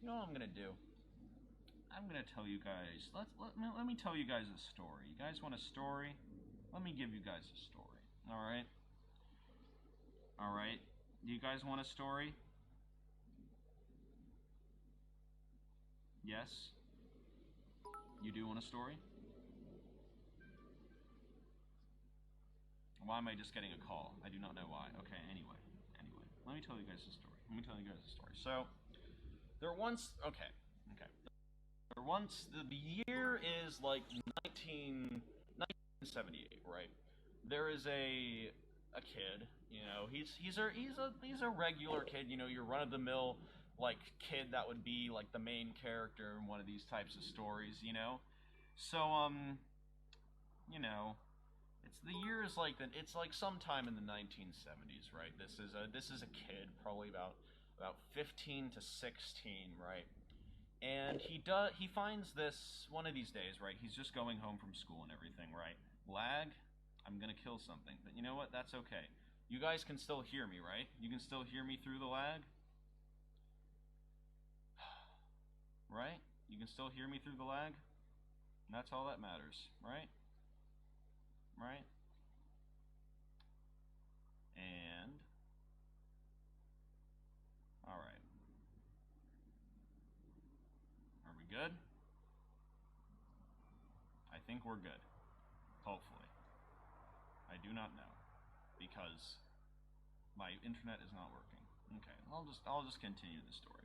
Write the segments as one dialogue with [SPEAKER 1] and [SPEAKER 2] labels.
[SPEAKER 1] You know what I'm gonna do? I'm gonna tell you guys. Let me tell you guys a story. You guys want a story? Let me give you guys a story. All right. All right. Do you guys want a story? Yes. You do want a story? Why am I just getting a call? I do not know why. Okay. Anyway. Let me tell you guys a story. Let me tell you guys a story. So there once. Okay. Once the year is like 1978, right? There is a kid, he's a regular kid, your run of the mill like kid that would be like the main character in one of these types of stories. So you know, it's the year is like that it's like sometime in the 1970s, right? This is a kid probably about 15 to 16, right? And he finds this one of these days, right? He's just going home from school and everything, right? Lag, I'm gonna kill something, but you know what? That's okay. You guys can still hear me, right? You can still hear me through the lag, right? You can still hear me through the lag, and that's all that matters, right? Right? And all right, are we good? I think we're good. Hopefully, I do not know because my internet is not working. Okay, I'll just continue the story.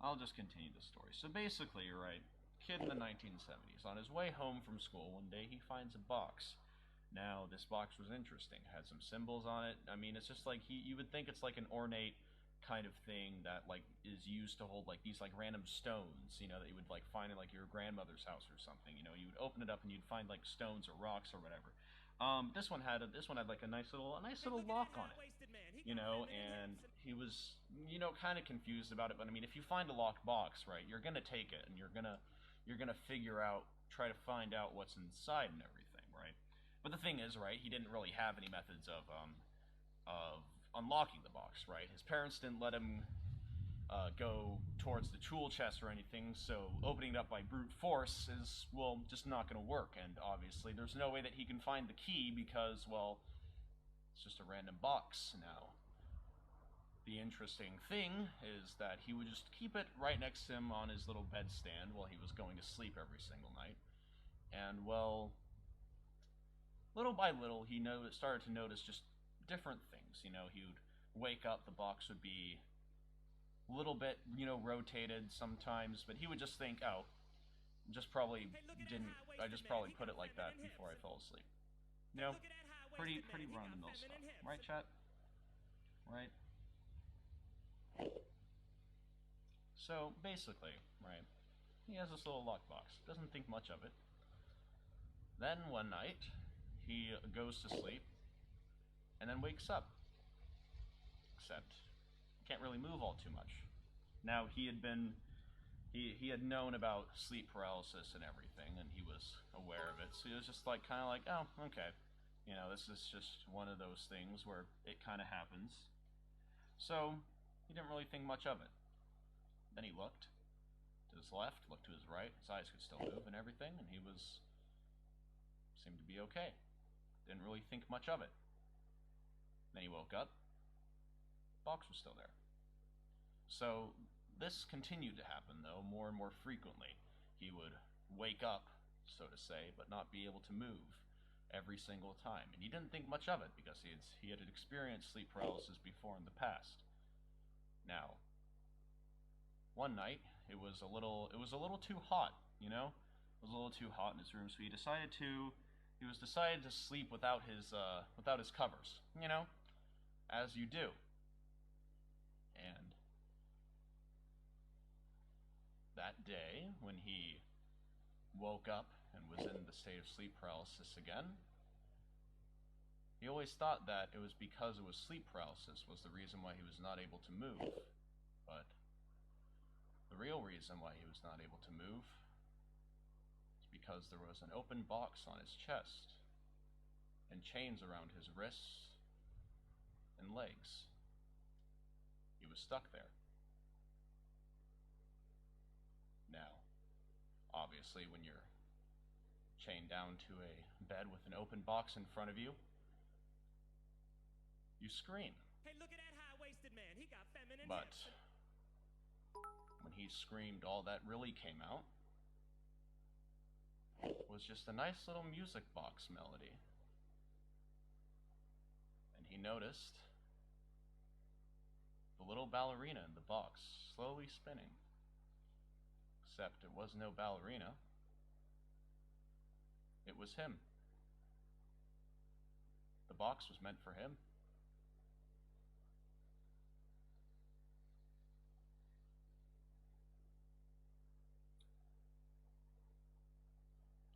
[SPEAKER 1] I'll just continue the story. So basically, you're right. Kid in the 1970s, on his way home from school, one day he finds a box. Now, this box was interesting. It had some symbols on it. I mean, it's just like you would think it's like an ornate kind of thing that like is used to hold like these like random stones, that you would like find in like your grandmother's house or something. You would open it up and you'd find like stones or rocks or whatever. This one had like a nice little lock on it, and he was kind of confused about it. But I mean, if you find a locked box, right, you're gonna take it and you're gonna try to find out what's inside and everything, right? But the thing is, right, he didn't really have any methods of unlocking the box, right? His parents didn't let him go towards the tool chest or anything, so opening it up by brute force is, well, just not going to work. And obviously, there's no way that he can find the key because, well, it's just a random box now. The interesting thing is that he would just keep it right next to him on his little bedstand while he was going to sleep every single night. And, well, little by little, he started to notice just different things. He would wake up, the box would be a little bit, rotated sometimes, but he would just think, oh, just probably didn't. I just probably put it like that before I fell asleep. Pretty run of the mill stuff, right, chat? Right. So basically, right, he has this little lockbox. Doesn't think much of it. Then one night, he goes to sleep, and then wakes up. Except, can't really move all too much. Now he had known about sleep paralysis and everything, and he was aware of it. So he was just like kind of like, oh, okay, this is just one of those things where it kind of happens. So he didn't really think much of it. Then he looked to his left, looked to his right. His eyes could still move and everything, and seemed to be okay. Didn't really think much of it. Then he woke up. Box was still there. So this continued to happen, though, more and more frequently. He would wake up, so to say, but not be able to move every single time. And he didn't think much of it because he had experienced sleep paralysis before in the past. Now, one night it was a little too hot, It was a little too hot in his room, so he decided to sleep without his covers, as you do. And that day, when he woke up and was in the state of sleep paralysis again, he always thought that it was because it was sleep paralysis was the reason why he was not able to move. But the real reason why he was not able to move is because there was an open box on his chest and chains around his wrists and legs. He was stuck there.
[SPEAKER 2] obviously, when you're chained down to a bed with an open box in front of you, you scream.
[SPEAKER 3] Hey, look at that high-waisted man. He got feminine
[SPEAKER 2] But
[SPEAKER 3] hips.
[SPEAKER 2] when he screamed, all that really came out was just a nice little music box melody. And he noticed the little ballerina in the box slowly spinning. Except it was no ballerina. It was him. The box was meant for him.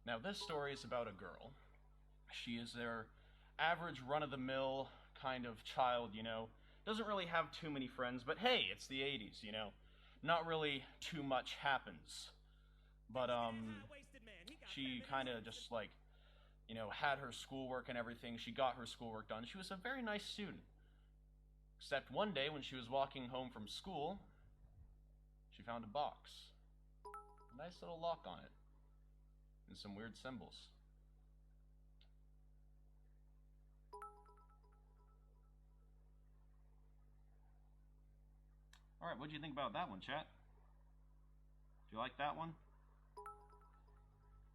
[SPEAKER 2] Now, this story is about a girl. She is their average run-of-the-mill kind of child, you know. Doesn't really have too many friends, but hey, it's the 80s, you know. Not really too much happens. But, she kind of just, like, you know, had her schoolwork and everything. She got her schoolwork done. She was a very nice student. Except one day when she was walking home from school, she found a box. A nice little lock on it. And some weird symbols.
[SPEAKER 1] Alright, what do you think about that one, chat? Do you like that one?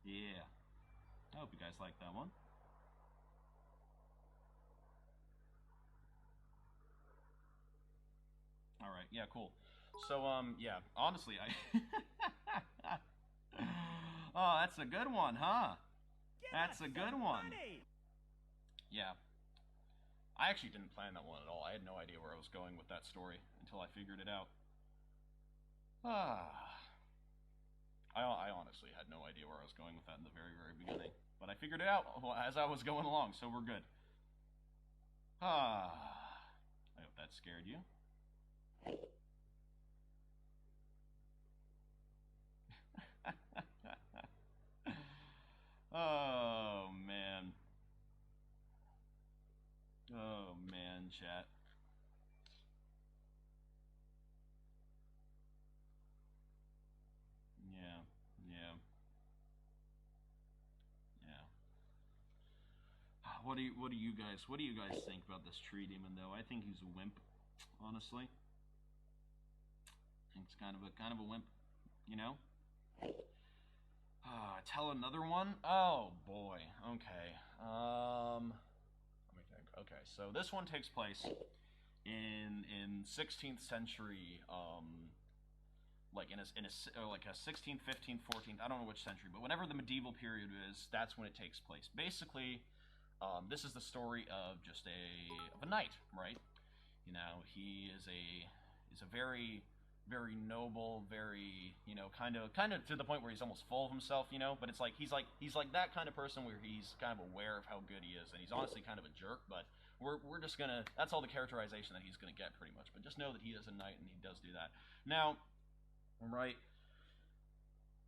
[SPEAKER 1] Yeah. I hope you guys like that one. Alright, yeah, cool. So, yeah, honestly, I... Oh, that's a good one, huh? That's a good one. Yeah. I actually didn't plan that one at all. I had no idea where I was going with that story until I figured it out. I honestly had no idea where I was going with that in the very, very beginning. But I figured it out as I was going along, so we're good. I hope that scared you. Oh, man. Oh, man, chat. Yeah, yeah. Yeah. What do you guys think about this tree demon though? I think he's a wimp, honestly. I think it's kind of a wimp, you know? Tell another one? Oh boy. Okay. Let me think. Okay, so this one takes place in 16th century, like in a like a 16th, 15th, 14th. I don't know which century, but whenever the medieval period is, that's when it takes place. Basically, this is the story of just a knight, right? You know, he is a very noble, very, you know, kind of to the point where he's almost full of himself, you know. But it's like he's like that kind of person where he's kind of aware of how good he is, and he's honestly kind of a jerk. But we're just gonna, that's all the characterization that he's gonna get pretty much. But just know that he is a knight and he does do that. Now, right.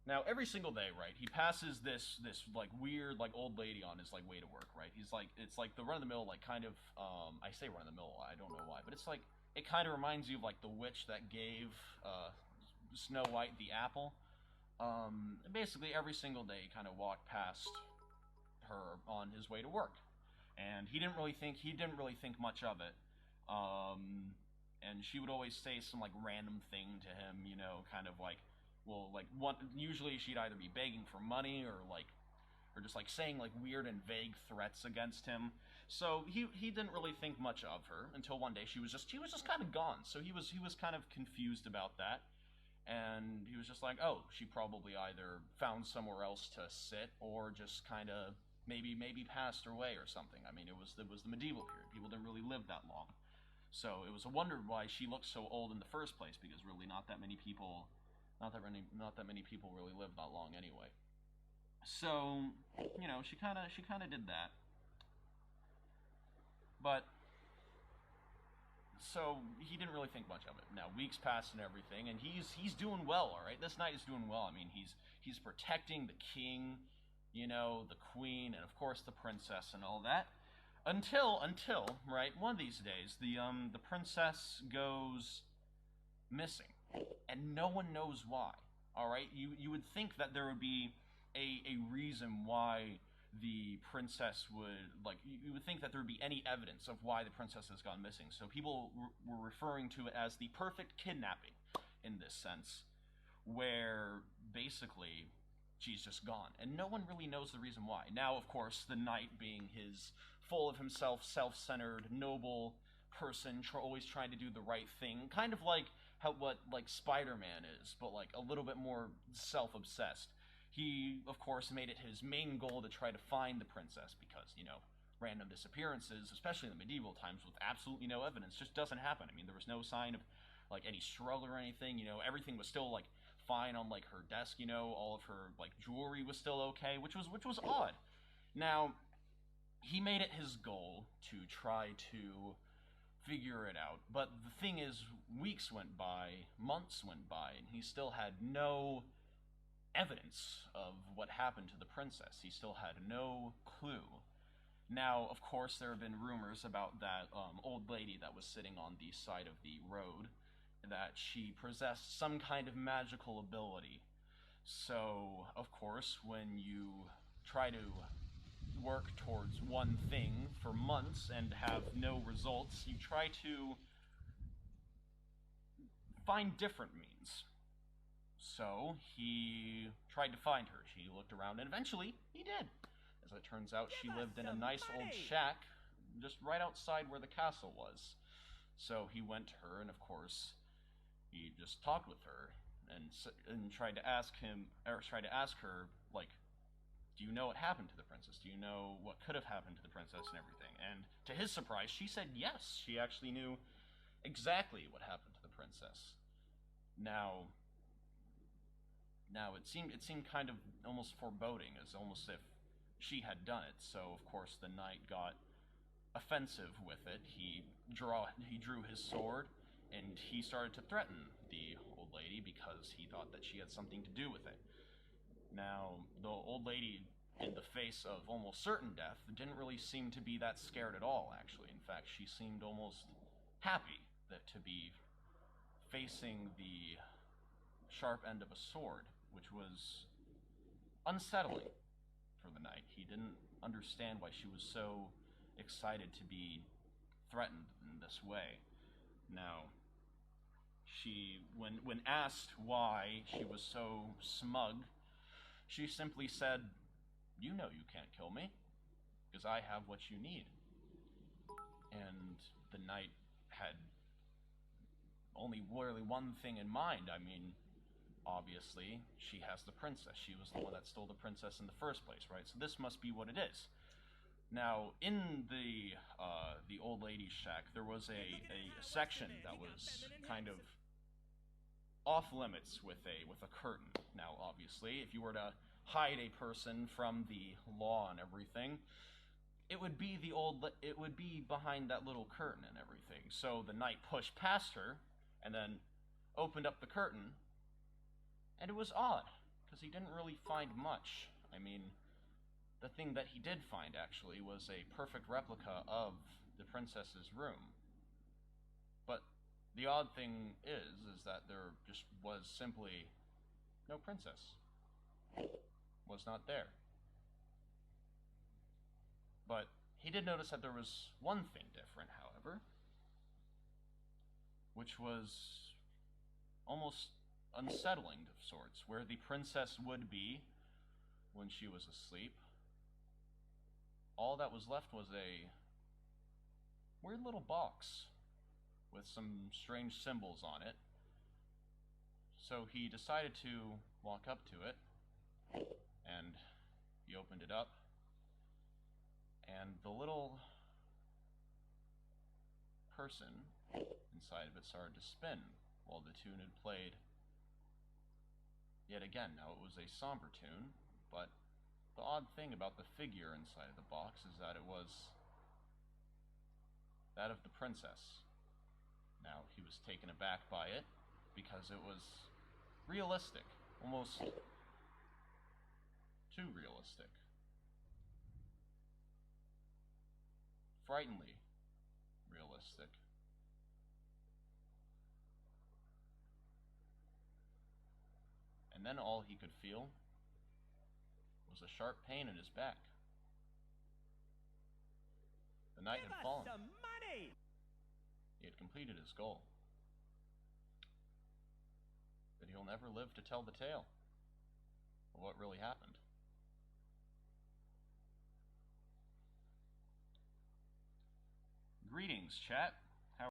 [SPEAKER 1] Now every single day, right, he passes this like weird like old lady on his like way to work, right? He's like, it's like the run of the mill, like kind of I say run of the mill, I don't know why, but it's like, it kind of reminds you of like the witch that gave Snow White the apple. Basically every single day he kind of walked past her on his way to work, and he didn't really think much of it. And she would always say some like random thing to him, you know, kind of like, well, like what, usually she'd either be begging for money or just like saying like weird and vague threats against him. So he didn't really think much of her until one day she was just kind of gone. So he was kind of confused about that, and he was just like, oh, she probably either found somewhere else to sit or just kind of maybe passed away or something. I mean, it was the medieval period. People didn't really live that long. So it was a wonder why she looked so old in the first place, because really not that many people really lived that long anyway. So, you know, she kind of did that. But so he didn't really think much of it. Now weeks passed and everything, and he's doing well, all right. This knight is doing well. I mean, he's protecting the king, you know, the queen, and of course the princess and all that. Until right, one of these days the princess goes missing, and no one knows why.
[SPEAKER 2] All right, you would think that there would be a reason why the princess would like you would think that there would be any evidence of why the princess has gone missing. So people were referring to it as the perfect kidnapping in this sense, where basically she's just gone and no one really knows the reason why. Now, of course, the knight, being his full of himself, self-centered, noble person, always trying to do the right thing, kind of like how what like Spider-Man is, but like a little bit more self-obsessed. He, of course, made it his main goal to try to find the princess because, random disappearances, especially in the medieval times with absolutely no evidence, just doesn't happen. I mean, there was no sign of like any struggle or anything. Everything was still like fine on like her desk. All of her like jewelry was still okay, which was odd. Now, he made it his goal to try to figure it out, but the thing is, weeks went by, months went by, and he still had no evidence of what happened to the princess. He still had no clue. Now, of course, there have been rumors about that old lady that was sitting on the side of the road, that she possessed some kind of magical ability. So, of course, when you try to work towards one thing for months and have no results, you try to find different means. So he tried to find her. She looked around, and eventually he did. As it turns out, she lived in a nice old shack just right outside where the castle was. So he went to her, and of course, he just talked with her and tried to ask her, like, do you know what happened to the princess? Do you know what could have happened to the princess and everything? And to his surprise, she said yes. She actually knew exactly what happened to the princess. Now it seemed kind of almost foreboding, as almost if she had done it. So of course the knight got offensive with it. He drew his sword and he started to threaten the old lady because he thought that she had something to do with it. Now, the old lady, in the face of almost certain death, didn't really seem to be that scared at all, actually. In fact, she seemed almost happy to be facing the sharp end of a sword, which was unsettling for the knight. He didn't understand why she was so excited to be threatened in this way. Now, when asked why she was so smug, she simply said, "You know you can't kill me, because I have what you need." And the knight had only really one thing in mind. I mean, obviously, she has the princess. She was the one that stole the princess in the first place, right? So this must be what it is. Now, in the old lady's shack, there was a section that was kind of off limits with a curtain. Now, obviously, if you were to hide a person from the law and everything, it would be behind that little curtain and everything. So the knight pushed past her and then opened up the curtain, and it was odd because he didn't really find much. I mean, the thing that he did find actually was a perfect replica of the princess's room. But the odd thing is that there just was simply no princess. Was not there. But he did notice that there was one thing different, however, which was almost unsettling of sorts. Where the princess would be when she was asleep, all that was left was a weird little box with some strange symbols on it. So he decided to walk up to it, and he opened it up, and the little person inside of it started to spin while the tune had played yet again. Now, it was a somber tune, but the odd thing about the figure inside of the box is that it was that of the princess. Now, he was taken aback by it because it was realistic, almost too realistic. Frighteningly realistic. And and then all he could feel was a sharp pain in his back. The night
[SPEAKER 3] Give
[SPEAKER 2] had
[SPEAKER 3] us
[SPEAKER 2] fallen.
[SPEAKER 3] some money!
[SPEAKER 2] He had completed his goal. But he'll never live to tell the tale of what really happened.
[SPEAKER 1] Greetings, chat.